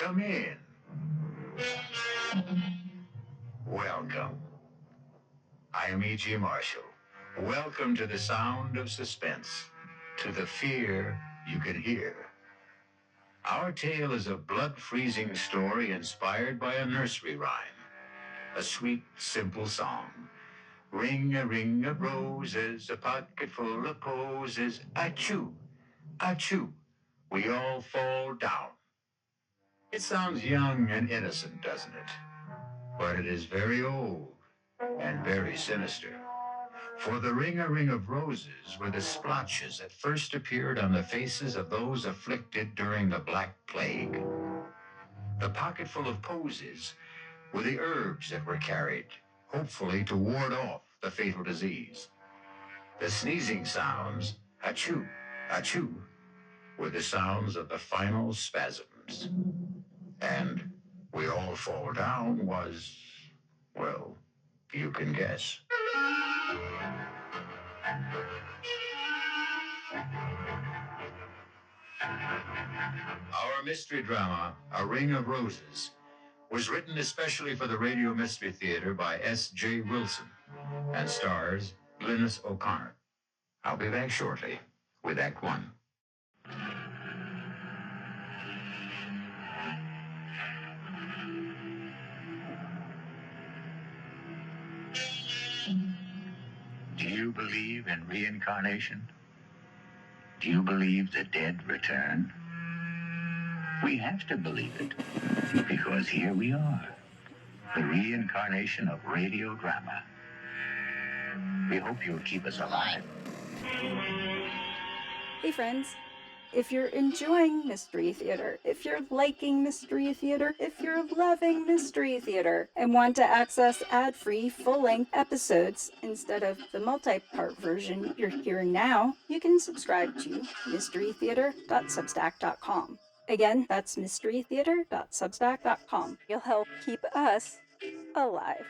Come in. Welcome. I am E.G. Marshall. Welcome to the sound of suspense, to the fear you can hear. Our tale is a blood-freezing story inspired by a nursery rhyme, a sweet, simple song. Ring of roses, a pocket full of posies. Achoo, achoo, we all fall down. It sounds young and innocent, doesn't it? But it is very old and very sinister. For the ring of roses were the splotches that first appeared on the faces of those afflicted during the Black Plague. The pocketful of posies were the herbs that were carried, hopefully to ward off the fatal disease. The sneezing sounds, achoo, achoo, were the sounds of the final spasms. And we all fall down was, well, you can guess. Our mystery drama, A Ring of Roses, was written especially for the Radio Mystery Theater by S.J. Wilson and stars Glynis O'Connor. I'll be back shortly with Act One. Do you believe in reincarnation? Do you believe the dead return? We have to believe it, because here we are, the reincarnation of radio drama. We hope you'll keep us alive. Hey friends, if you're enjoying Mystery Theater, if you're liking Mystery Theater, if you're loving Mystery Theater, and want to access ad-free full-length episodes instead of the multi-part version you're hearing now, you can subscribe to mysterytheater.substack.com. Again, that's mysterytheater.substack.com. You'll help keep us alive.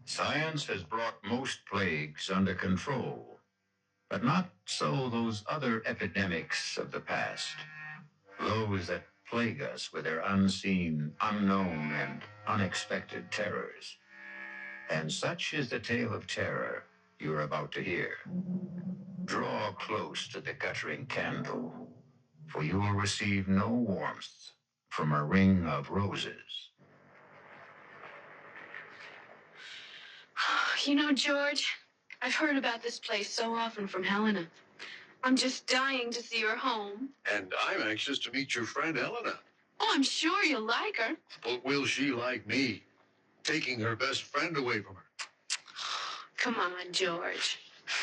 Science has brought most plagues under control, but not so those other epidemics of the past, those that plague us with their unseen, unknown, and unexpected terrors. And such is the tale of terror you're about to hear. Draw close to the guttering candle, for you will receive no warmth from a ring of roses. You know, George, I've heard about this place so often from Helena. I'm just dying to see her home. And I'm anxious to meet your friend Helena. Oh, I'm sure you'll like her. But will she like me, taking her best friend away from her? Come on, George.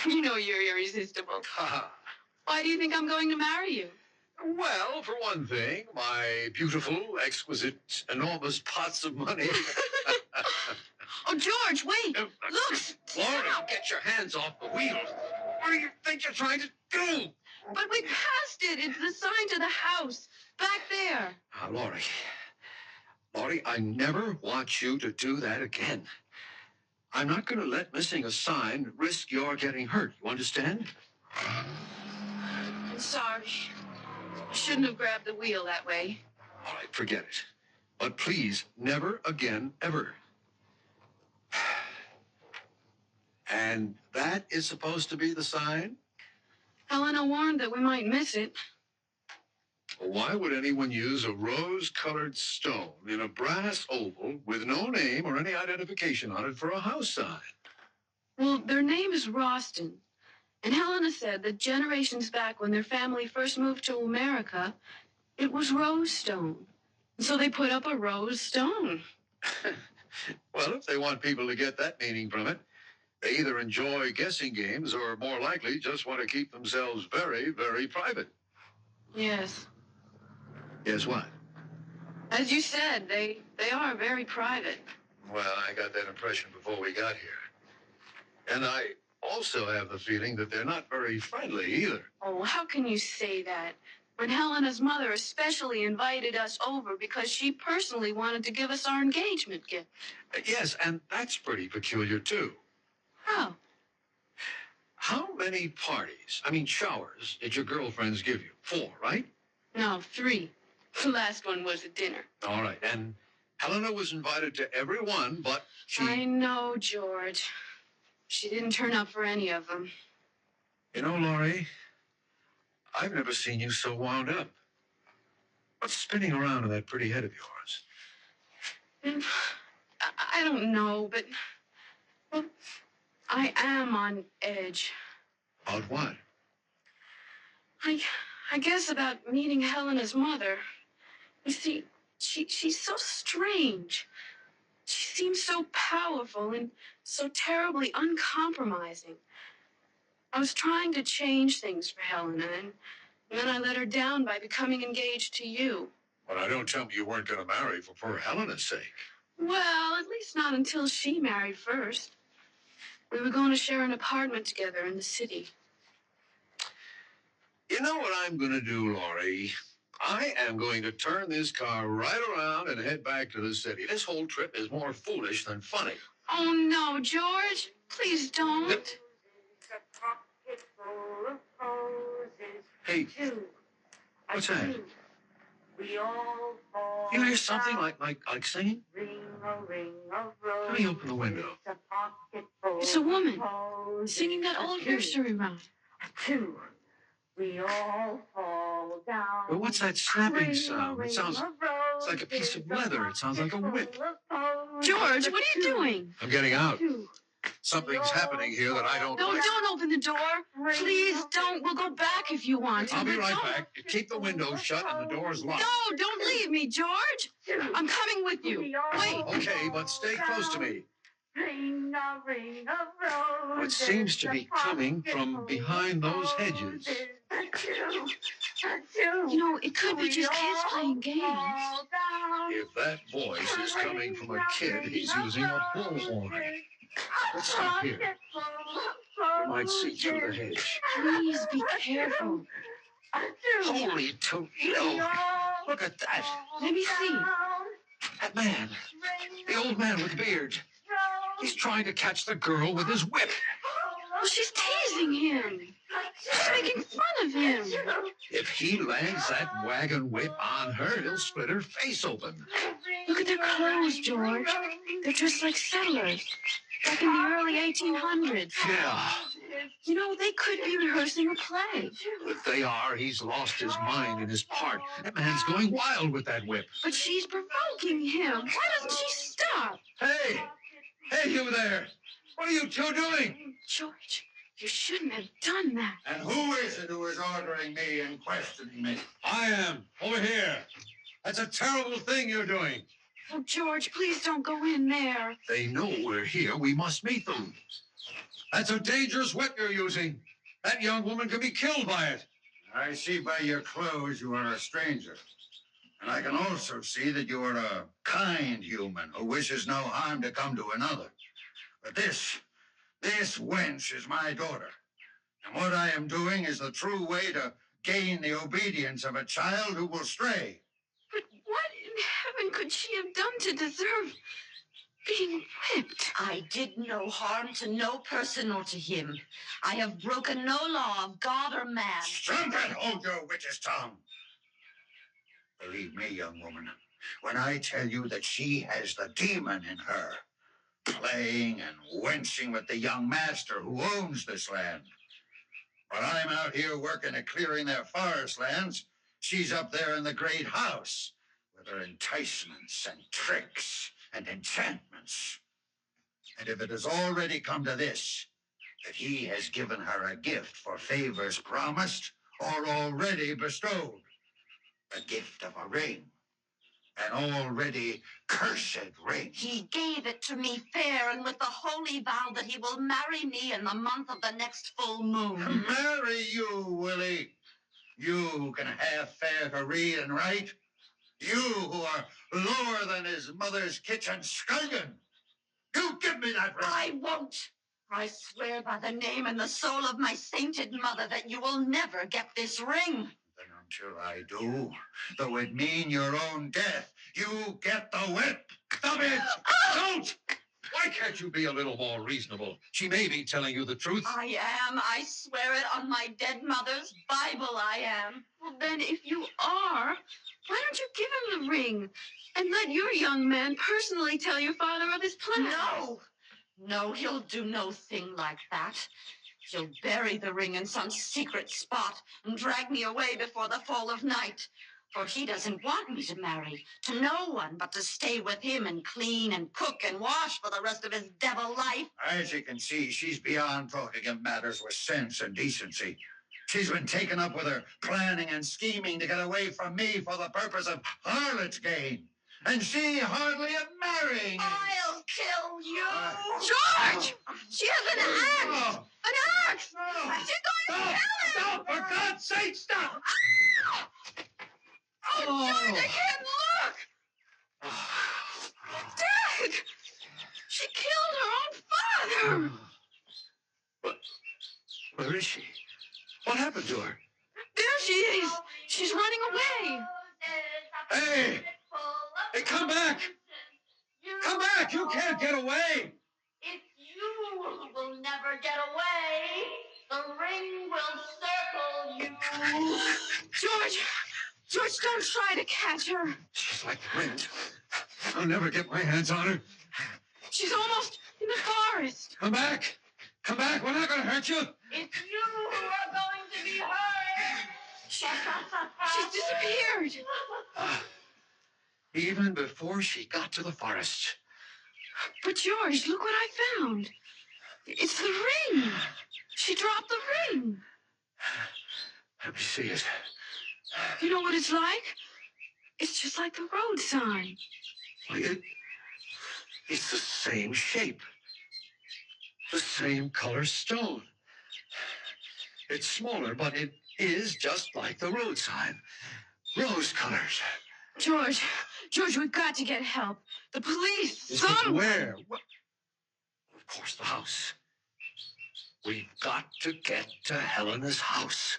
You know you're irresistible. Ha! Why do you think I'm going to marry you? Well, for one thing, my beautiful, exquisite, enormous pots of money. Oh, George, wait. Look, Laurie, stop. get your hands off the wheel. What do you think you're trying to do? But we passed it. It's the sign to the house. Back there. Laurie, I never want you to do that again. I'm not going to let missing a sign risk your getting hurt. You understand? I'm sorry. I shouldn't have grabbed the wheel that way. All right, forget it. But please, never again, ever. And that is supposed to be the sign? Helena warned that we might miss it. Why would anyone use a rose-colored stone in a brass oval with no name or any identification on it for a house sign? Well, their name is Roston. And Helena said that generations back when their family first moved to America, it was rose stone. And so they put up a rose stone. Well, if they want people to get that meaning from it, they either enjoy guessing games or, more likely, just want to keep themselves very, very private. Yes. Guess what? As you said, they are very private. Well, I got that impression before we got here. And I also have the feeling that they're not very friendly either. Oh, how can you say that? And Helena's mother especially invited us over because she personally wanted to give us our engagement gift. Yes, and that's pretty peculiar, too. How? How many parties, showers, did your girlfriends give you? 4, right? No, 3. The last one was a dinner. All right, and Helena was invited to every one, but she... I know, George. She didn't turn up for any of them. You know, Laurie, I've never seen you so wound up. What's spinning around in that pretty head of yours? I don't know, but... Well, I am on edge. About what? I guess about meeting Helena's mother. You see, she's so strange. She seems so powerful and so terribly uncompromising. I was trying to change things for Helena, and then I let her down by becoming engaged to you. Well, now don't tell me you weren't going to marry for poor Helena's sake. Well, at least not until she married first. We were going to share an apartment together in the city. You know what I'm going to do, Laurie? I am going to turn this car right around and head back to the city. This whole trip is more foolish than funny. Oh, no, George. Please don't. Hey, what's that? You hear something like singing? Let me open the window. It's a woman singing that old nursery rhyme. Well, what's that snapping sound? It sounds like a piece of leather. It sounds like a whip. George, what are you doing? I'm getting out. Something's happening here that I don't No, like. don't open the door. Please don't. We'll go back if you want to. I'll be right Don't. back. Keep the window shut and the doors locked. No, don't leave me, George. I'm coming with you. Wait. Okay, but stay close to me. What seems to be coming from behind those hedges? You know, it could be just kids playing games. If that voice is coming from a kid, he's using a bullhorn. Let's stop here. We might see through the hedge. Please be careful. Holy Toledo! Look at that. Let me see. That man. The old man with the beard. He's trying to catch the girl with his whip. Well, she's teasing him. She's making fun of him. If he lands that wagon whip on her, he'll split her face open. Look at their clothes, George. They're dressed like settlers. Back in the early 1800s. Yeah. You know, they could be rehearsing a play. If they are, he's lost his mind in his part. That man's going wild with that whip. But she's provoking him. Why doesn't she stop? Hey! Hey, you there! What are you two doing? George, you shouldn't have done that. And who is it who is ordering me and questioning me? I am. Over here. That's a terrible thing you're doing. Oh, George, please don't go in there. They know we're here. We must meet them. That's a dangerous whip you're using. That young woman could be killed by it. I see by your clothes you are a stranger. And I can also see that you are a kind human who wishes no harm to come to another. But this wench is my daughter. And what I am doing is the true way to gain the obedience of a child who will stray. But what in heaven could she have done to deserve being whipped? I did no harm to no person or to him. I have broken no law of God or man. Strumpet, hold your witch's tongue. Believe me, young woman, when I tell you that she has the demon in her, playing and wenching with the young master who owns this land. While I'm out here working at clearing their forest lands, she's up there in the great house with her enticements and tricks and enchantments. And if it has already come to this, that he has given her a gift for favors promised or already bestowed, the gift of a ring, an already cursed ring. He gave it to me fair and with the holy vow that he will marry me in the month of the next full moon. Marry you, Willie. You who can half fare to read and write. You who are lower than his mother's kitchen scullion. You give me that ring. I won't. I swear by the name and the soul of my sainted mother that you will never get this ring. Then Till I do, though it mean your own death, you get the whip. Stop it! Don't! Why can't you be a little more reasonable? She may be telling you the truth. I am. I swear it on my dead mother's Bible, I am. Well, then, if you are, why don't you give him the ring and let your young man personally tell your father of his plan? No! No, he'll do no thing like that. He'll bury the ring in some secret spot and drag me away before the fall of night. For he doesn't want me to marry to no one but to stay with him and clean and cook and wash for the rest of his devil life. As you can see, she's beyond talking of matters with sense and decency. She's been taken up with her planning and scheming to get away from me for the purpose of harlot's gain. And she hardly of marrying. I'll kill you! George! She has an axe! An axe! No! She's going to kill him! Stop! For God's sake, stop! Oh, George, I can't look! Dad! She killed her own father! Where is she? What happened to her? There she is! She's running away! Hey! Hey, come back! Come back! You can't get away! It's you who will never get away. The ring will circle you. George, don't try to catch her. She's like the wind. I'll never get my hands on her. She's almost in the forest. Come back! Come back! We're not going to hurt you! It's you who are going to be hurt. She's disappeared. Even before she got to the forest. But George, look what I found. It's the ring. She dropped the ring. Let me see it. You know what it's like? It's just like the road sign. It's the same shape. The same color stone. It's smaller, but it is just like the road sign. Rose colors. George, we've got to get help. The police, Where? What? Of course, the house. We've got to get to Helena's house.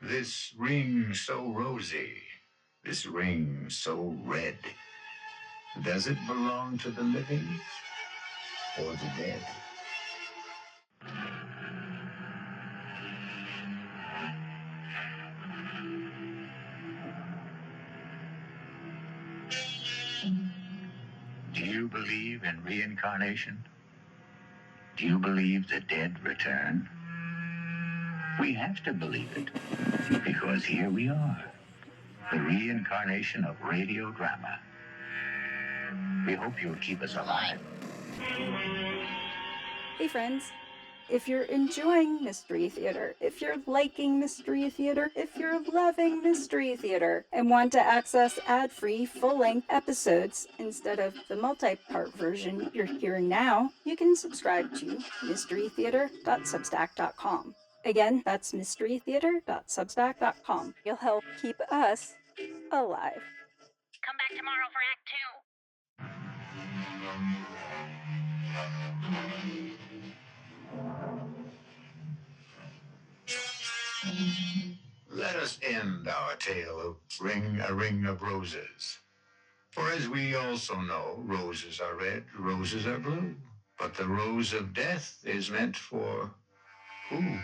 This ring so rosy, this ring so red. Does it belong to the living or the dead? Do you believe in reincarnation? Do you believe the dead return? We have to believe it, because here we are, the reincarnation of radio drama. We hope you'll keep us alive. Hey friends, if you're enjoying Mystery Theater, if you're liking Mystery Theater, if you're loving Mystery Theater, and want to access ad-free, full-length episodes instead of the multi-part version you're hearing now, you can subscribe to mysterytheater.substack.com. Again, that's mysterytheater.substack.com. You'll help keep us alive. Come back tomorrow for Act 2. Let us end our tale of A Ring of Roses. For as we also know, roses are red, roses are blue. But the rose of death is meant for who?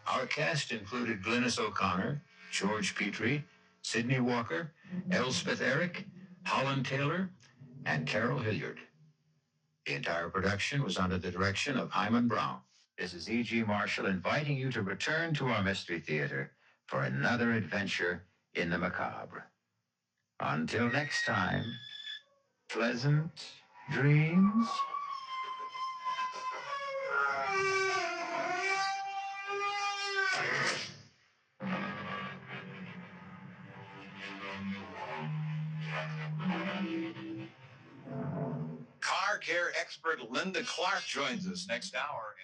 Our cast included Glynis O'Connor, George Petrie, Sidney Walker, Elspeth Eric, Holland Taylor, and Carol Hilliard. The entire production was under the direction of Himan Brown. This is E.G. Marshall inviting you to return to our Mystery Theater for another adventure in the macabre. Until next time, pleasant dreams. Car care expert Linda Clark joins us next hour.